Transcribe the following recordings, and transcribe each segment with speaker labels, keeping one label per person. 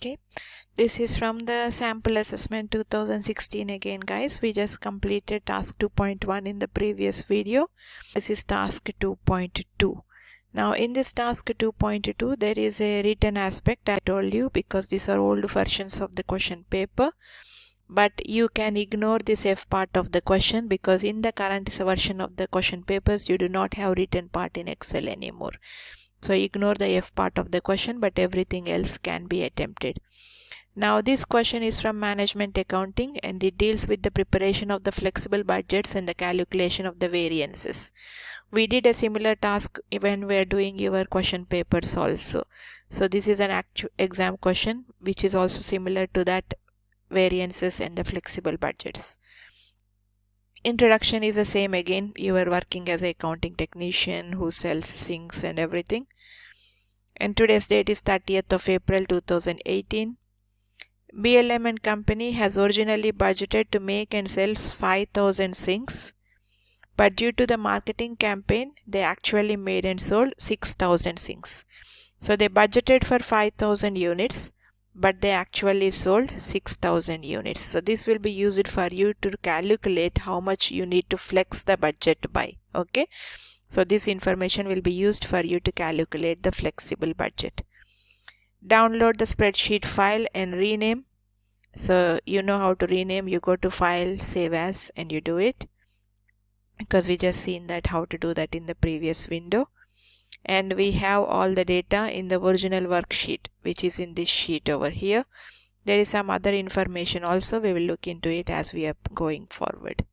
Speaker 1: Okay, this is from the sample assessment 2016 again, guys. We just completed task 2.1 in the previous video. This is task 2.2. Now in this task 2.2 there is a written aspect, I told you, because these are old versions of the question paper. But you can ignore this F part of the question because in the current version of the question papers you do not have written part in Excel anymore. So ignore the F part of the question, but everything else can be attempted. Now this question is from management accounting and it deals with the preparation of the flexible budgets and the calculation of the variances. We did a similar task when we are doing your question papers also. So this is an actual exam question which is also similar to that, variances and the flexible budgets. Introduction is the same again. You are working as an accounting technician who sells sinks and everything. And today's date is 30th of April 2018. BLM and company has originally budgeted to make and sell 5,000 sinks, but due to the marketing campaign they actually made and sold 6,000 sinks. So they budgeted for 5,000 units, but they actually sold 6,000 units. So this will be used for you to calculate how much you need to flex the budget by. Okay, so this information will be used for you to calculate the flexible budget. Download the spreadsheet file and rename. So you know how to rename. You go to file, save as, and you do it, because we just seen that how to do that in the previous window. And we have all the data in the original worksheet, which is in this sheet over here. There is some other information also. We will look into it as we are going forward.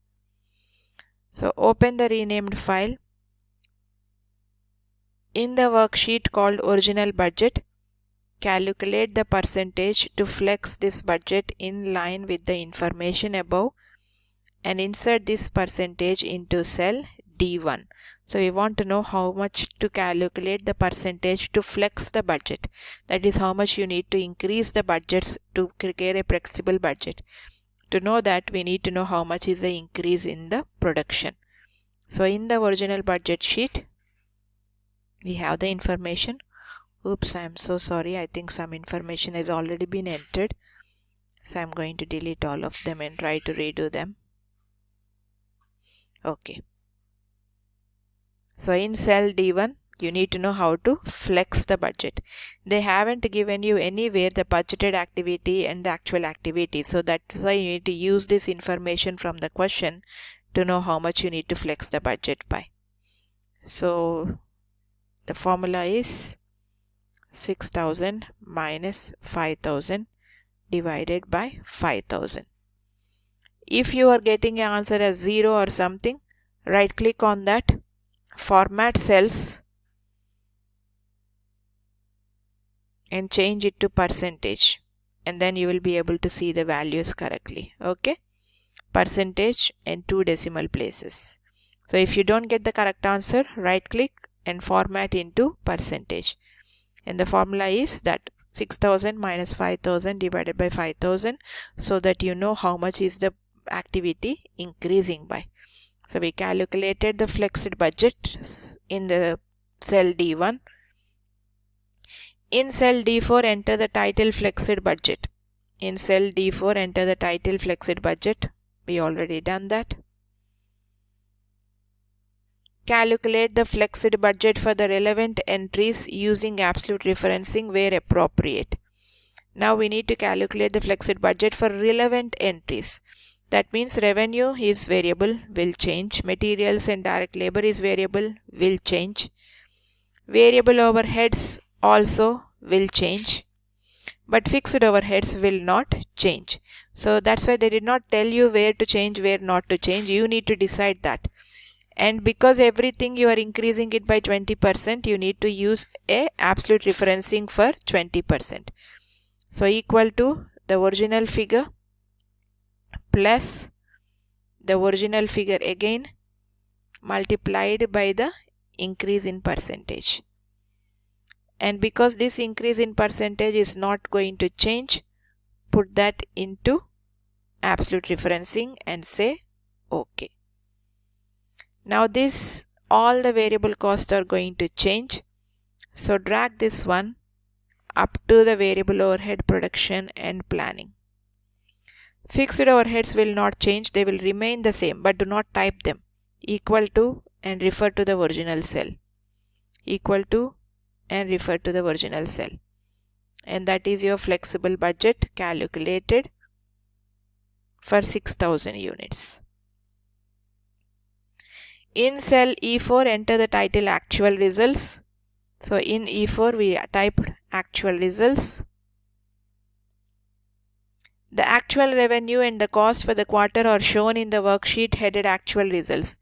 Speaker 1: So open the renamed file. In the worksheet called original budget, calculate the percentage to flex this budget in line with the information above and insert this percentage into cell D1. So we want to know how much to calculate the percentage to flex the budget. That is how much you need to increase the budgets to create a flexible budget. To know that, we need to know how much is the increase in the production. So in the original budget sheet, we have the information. Oops, I am so sorry. I think some information has already been entered. So I am going to delete all of them and try to redo them. Okay. So in cell D1, you need to know how to flex the budget. They haven't given you anywhere the budgeted activity and the actual activity. So that's why you need to use this information from the question to know how much you need to flex the budget by. So the formula is 6,000 minus 5,000 divided by 5,000. If you are getting an answer as 0 or something, right click on that, format cells and change it to percentage, and then you will be able to see the values correctly. Okay, percentage and 2 decimal places. So if you don't get the correct answer, right click and format into percentage, and the formula is that 6,000 minus 5,000 divided by 5,000, so that you know how much is the activity increasing by. So we calculated the flexed budget in the cell D1. In cell D4, enter the title flexed budget. In cell D4, enter the title flexed budget. We already done that. Calculate the flexed budget for the relevant entries using absolute referencing where appropriate. Now we need to calculate the flexed budget for relevant entries. That means revenue is variable, will change. Materials and direct labor is variable, will change. Variable overheads also will change, but fixed overheads will not change. So that's why they did not tell you where to change, where not to change. You need to decide that. And because everything you are increasing it by 20%, you need to use a absolute referencing for 20%. So equal to the original figure plus the original figure again multiplied by the increase in percentage. And because this increase in percentage is not going to change, put that into absolute referencing and say OK. Now this, all the variable costs are going to change. So drag this one up to the variable overhead production and planning. Fixed overheads will not change, they will remain the same, but do not type them. Equal to and refer to the original cell. Equal to and refer to the original cell. And that is your flexible budget calculated for 6,000 units. In cell E4, enter the title actual results. So in E4 we typed actual results. The actual revenue and the cost for the quarter are shown in the worksheet headed actual results.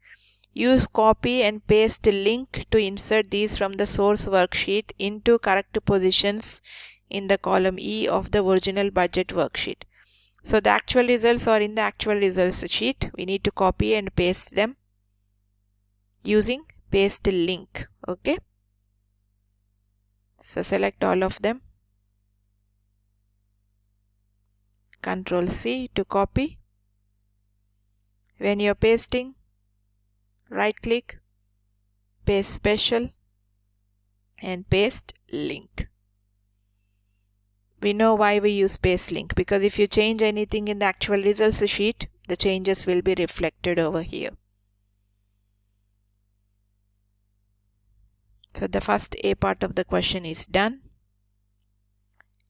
Speaker 1: Use copy and paste link to insert these from the source worksheet into correct positions in the column E of the original budget worksheet. So the actual results are in the actual results sheet. We need to copy and paste them using paste link. Okay. So select all of them. Control C to copy. When you're pasting, right click, paste special and paste link. We know why we use paste link, because if you change anything in the actual results sheet, the changes will be reflected over here. So the first A part of the question is done.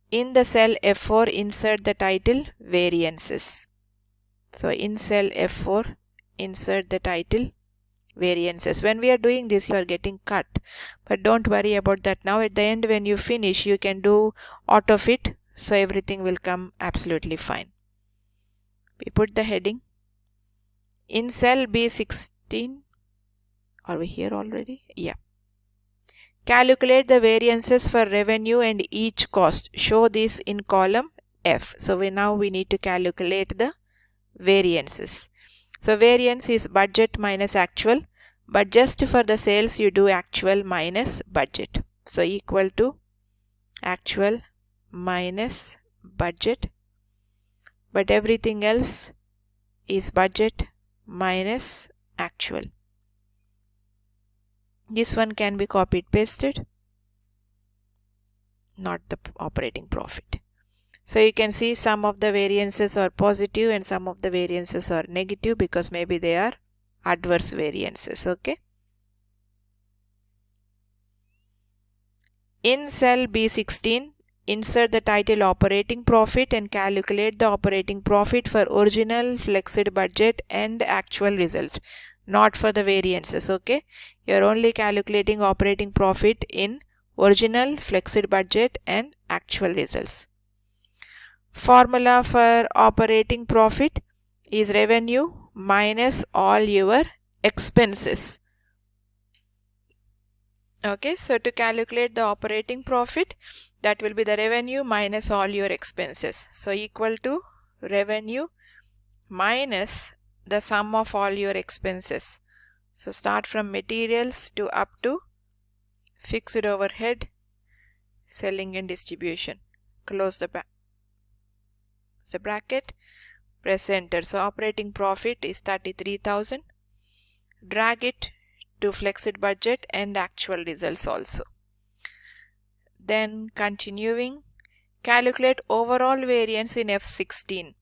Speaker 1: In the cell F4, insert the title variances. So in cell F4, insert the title variances. When we are doing this, you are getting cut, but don't worry about that now. At the end, when you finish, you can do auto fit, so everything will come absolutely fine. We put the heading. In cell B16, are we here already? Yeah. Calculate the variances for revenue and each cost. Show this in column F. So now we need to calculate the variances. So variance is budget minus actual, but just for the sales you do actual minus budget. So equal to actual minus budget, but everything else is budget minus actual. This one can be copied pasted, not the operating profit. So you can see some of the variances are positive and some of the variances are negative, because maybe they are adverse variances. Okay. In cell B16, insert the title operating profit and calculate the operating profit for original flexed budget and actual result, not for the variances. Okay. You're only calculating operating profit in original flexed budget and actual results. Formula for operating profit is revenue minus all your expenses. Okay, so to calculate the operating profit, that will be the revenue minus all your expenses. So equal to revenue minus the sum of all your expenses. So start from materials to up to fixed overhead, selling and distribution. Close the bracket, press enter. So operating profit is 33,000. Drag it to flexed budget and actual results also. Then continuing, calculate overall variance in F16.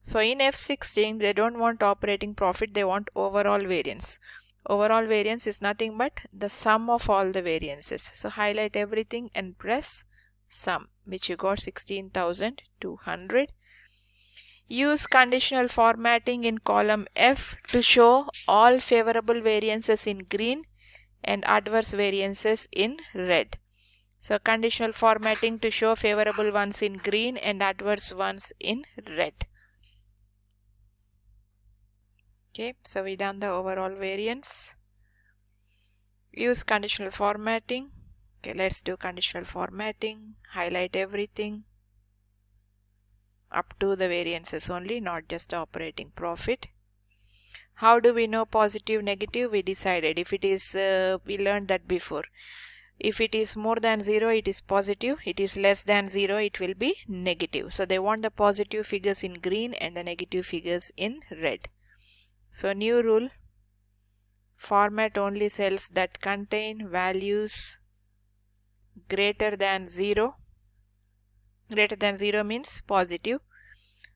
Speaker 1: So in F16 they don't want operating profit, they want overall variance. Overall variance is nothing but the sum of all the variances. So highlight everything and press sum, which you got 16,200. Use conditional formatting in column F to show all favorable variances in green and adverse variances in red. So conditional formatting to show favorable ones in green and adverse ones in red. Okay, so we done the overall variance. Use conditional formatting. Okay, let's do conditional formatting. Highlight everything up to the variances only, not just the operating profit. How do we know positive, negative? We decided. If it is, we learned that before. If it is more than 0, it is positive. It is less than 0, it will be negative. So they want the positive figures in green and the negative figures in red. So new rule, format only cells that contain values greater than 0 Greater than 0 means positive.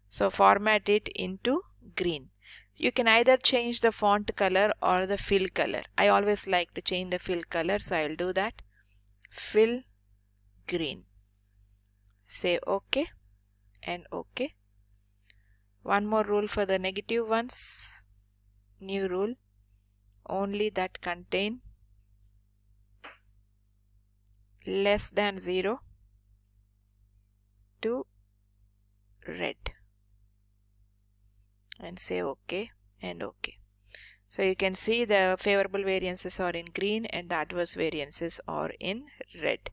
Speaker 1: So format it into green. You can either change the font color or the fill color. I always like to change the fill color, so I will do that. Fill green. Say OK and OK. One more rule for the negative ones. New rule. Only that contain less than 0 to red. And say OK and OK. So you can see the favorable variances are in green and the adverse variances are in red.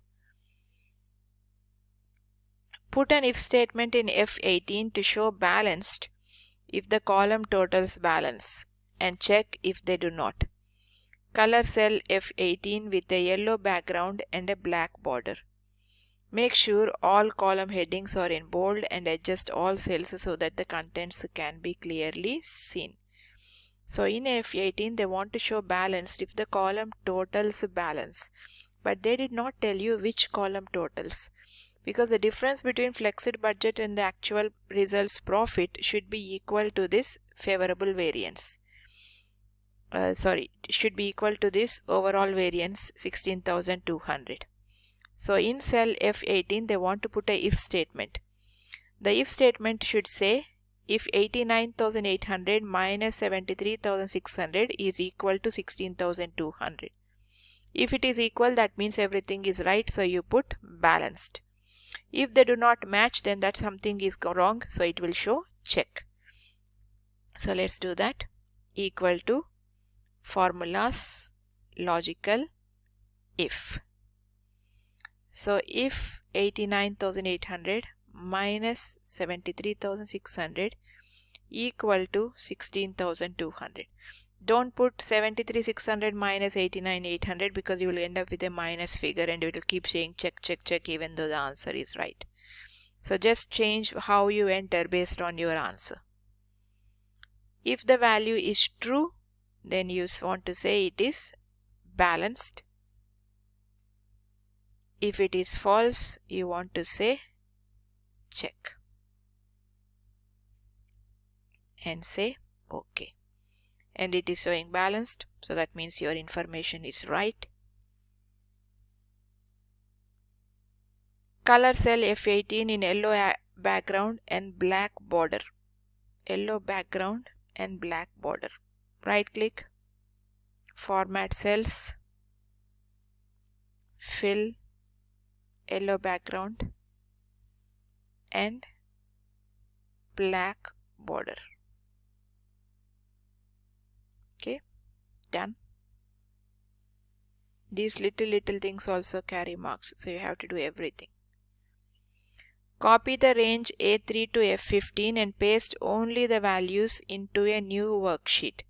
Speaker 1: Put an if statement in F18 to show balanced if the column totals balance and check if they do not. Color cell F18 with a yellow background and a black border. Make sure all column headings are in bold and adjust all cells so that the contents can be clearly seen. So in F18 they want to show balanced if the column totals balance, but they did not tell you which column totals, because the difference between flexed budget and the actual results profit should be equal to this favorable variance. Should be equal to this overall variance 16,200. So in cell F18 they want to put a if statement. The if statement should say if 89,800 minus 73,600 is equal to 16,200. If it is equal, that means everything is right, so you put balanced. If they do not match, then that something is wrong, so it will show check. So let's do that. Equal to formulas logical if. So if 89,800 minus 73,600 equal to 16,200. Don't put 73,600 minus 89,800 because you will end up with a minus figure and it will keep saying check, check, check even though the answer is right. So just change how you enter based on your answer. If the value is true, then you want to say it is balanced. If it is false, you want to say check and say OK. And it is showing balanced, so that means your information is right. Color cell F18 in yellow background and black border. Yellow background and black border. Right click, format cells, fill yellow background and black border. Okay, done. These little things also carry marks, so you have to do everything. Copy the range A3 to F15 and paste only the values into a new worksheet.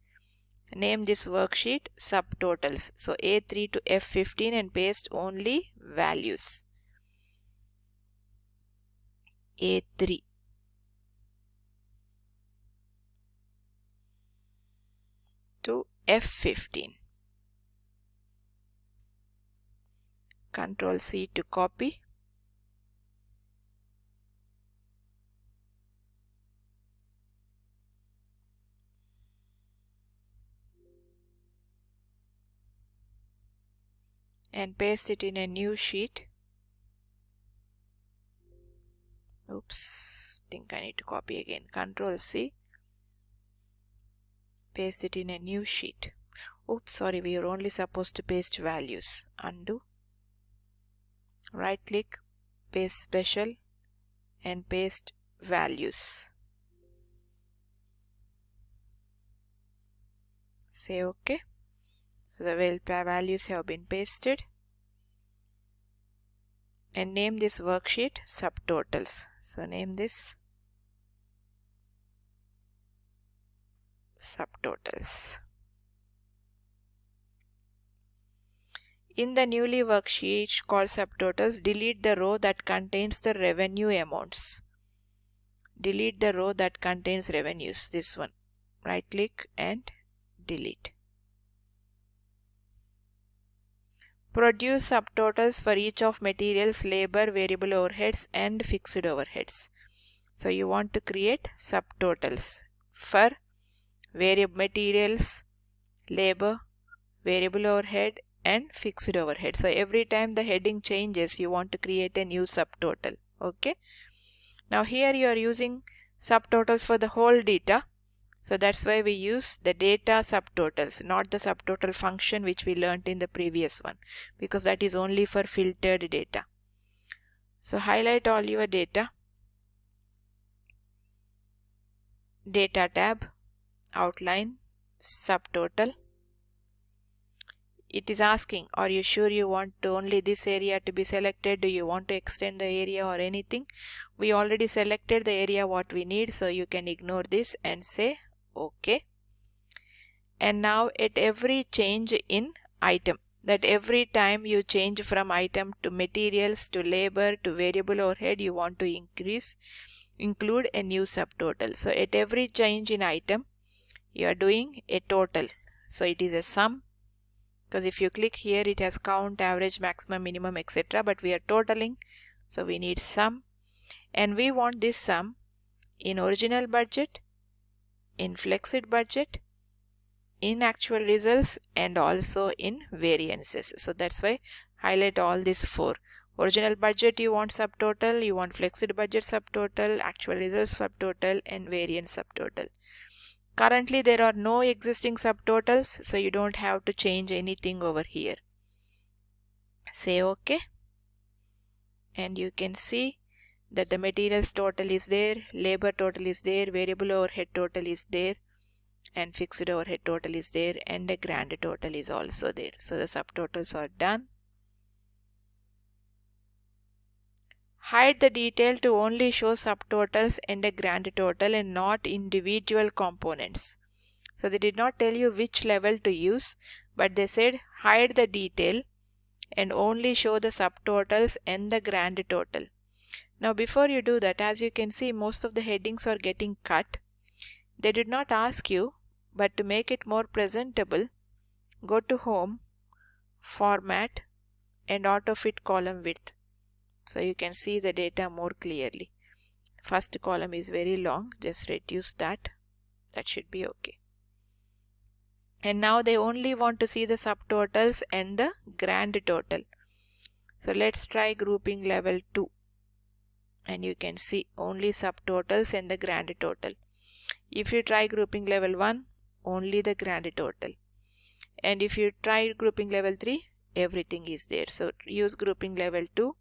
Speaker 1: Name this worksheet Subtotals. So A3 to F15 and paste only values. A3 to F15. Control C to copy. And paste it in a new sheet. Oops, think I need to copy again. Control C. Paste it in a new sheet. Oops, sorry, we are only supposed to paste values. Undo. Right click, paste special and paste values. Say OK. So the values have been pasted. And name this worksheet Subtotals. So name this Subtotals. In the newly worksheet called Subtotals, delete the row that contains the revenue amounts. Delete the row that contains revenues. This one. Right click and delete. Produce subtotals for each of materials, labor, variable overheads and fixed overheads. So you want to create subtotals for variable materials, labor, variable overhead and fixed overhead. So every time the heading changes, you want to create a new subtotal. Okay. Now here you are using subtotals for the whole data. So that's why we use the data subtotals, not the subtotal function which we learnt in the previous one, because that is only for filtered data. So highlight all your data, data tab, outline, subtotal. It is asking, are you sure you want only this area to be selected? Do you want to extend the area or anything? We already selected the area what we need, so you can ignore this and say OK. And now at every change in item, that every time you change from item to materials to labor to variable overhead, you want to include a new subtotal. So at every change in item, you are doing a total. So it is a sum, because if you click here, it has count, average, maximum, minimum, etc. But we are totaling, so we need sum. And we want this sum in original budget, in flexed budget, in actual results and also in variances. So that's why highlight all these four. Original budget you want subtotal, you want flexed budget subtotal, actual results subtotal and variance subtotal. Currently there are no existing subtotals, so you don't have to change anything over here. Say OK. And you can see that the materials total is there, labor total is there, variable overhead total is there, and fixed overhead total is there, and a grand total is also there. So the subtotals are done. Hide the detail to only show subtotals and a grand total and not individual components. So they did not tell you which level to use, but they said hide the detail and only show the subtotals and the grand total. Now before you do that, as you can see, most of the headings are getting cut. They did not ask you, but to make it more presentable, go to Home, Format and Auto Fit Column Width. So you can see the data more clearly. First column is very long, just reduce that. That should be okay. And now they only want to see the subtotals and the grand total. So let's try grouping level 2. And you can see only subtotals and the grand total. If you try grouping level 1, only the grand total. And if you try grouping level 3, everything is there. So use grouping level 2,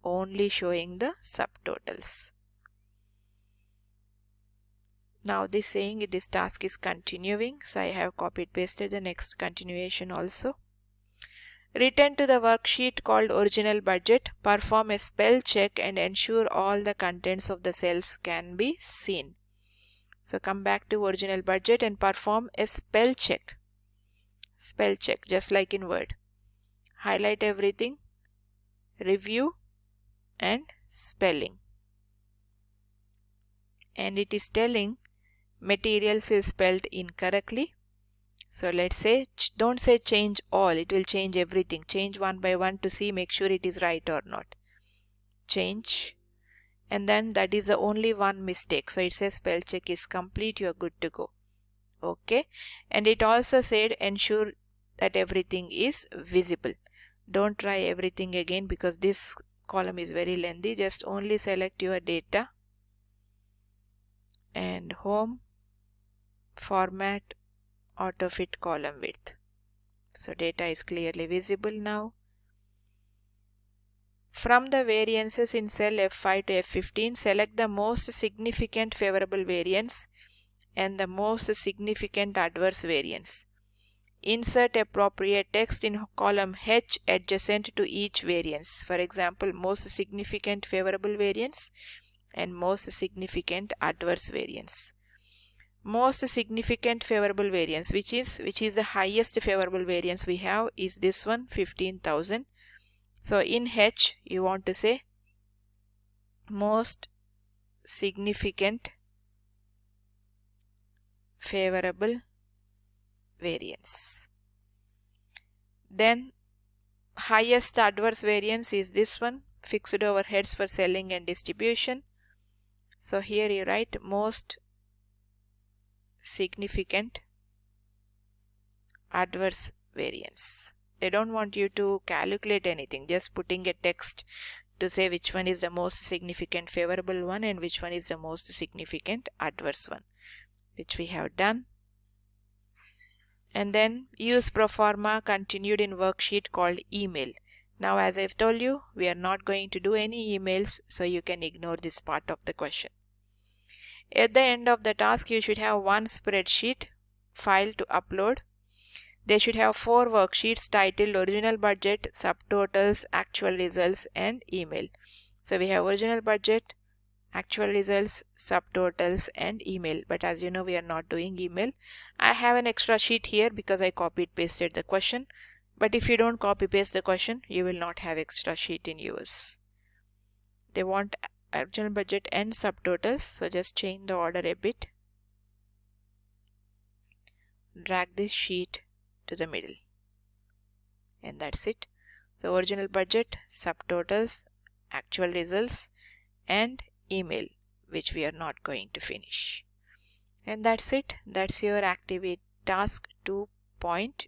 Speaker 1: only showing the subtotals. Now this saying this task is continuing, so I have copied pasted the next continuation also. Return to the worksheet called original budget, perform a spell check and ensure all the contents of the cells can be seen. So come back to original budget and perform a spell check. Spell check, just like in Word. Highlight everything, review and spelling. And it is telling materials is spelled incorrectly. So let's say, don't say change all, it will change everything. Change one by one to see, make sure it is right or not. Change. And then that is the only one mistake. So it says spell check is complete, you are good to go. Okay. And it also said ensure that everything is visible. Don't try everything again because this column is very lengthy. Just only select your data and Home, Format, Auto Fit Column Width. So data is clearly visible now. From the variances in cell F5 to F15, select the most significant favorable variance and the most significant adverse variance. Insert appropriate text in column H adjacent to each variance. For example, most significant favorable variance and most significant adverse variance. Most significant favorable variance, which is the highest favorable variance we have, is this one, 15,000. So in H you want to say most significant favorable variance. Then highest adverse variance is this one, fixed overheads for selling and distribution. So here you write most significant adverse variance. They don't want you to calculate anything, just putting a text to say which one is the most significant favorable one and which one is the most significant adverse one, which we have done. And then use proforma continued in worksheet called email. Now as I've told you, we are not going to do any emails, so you can ignore this part of the question. At the end of the task, you should have one spreadsheet file to upload. They should have 4 worksheets titled original budget, subtotals, actual results, and email. So we have original budget, actual results, subtotals, and email. But as you know, we are not doing email. I have an extra sheet here because I copied pasted the question. But if you don't copy paste the question, you will not have extra sheet in yours. They want original budget and subtotals, so just change the order a bit. Drag this sheet to the middle, and that's it. So original budget, subtotals, actual results, and email, which we are not going to finish. And that's it. That's your activity task 2.2.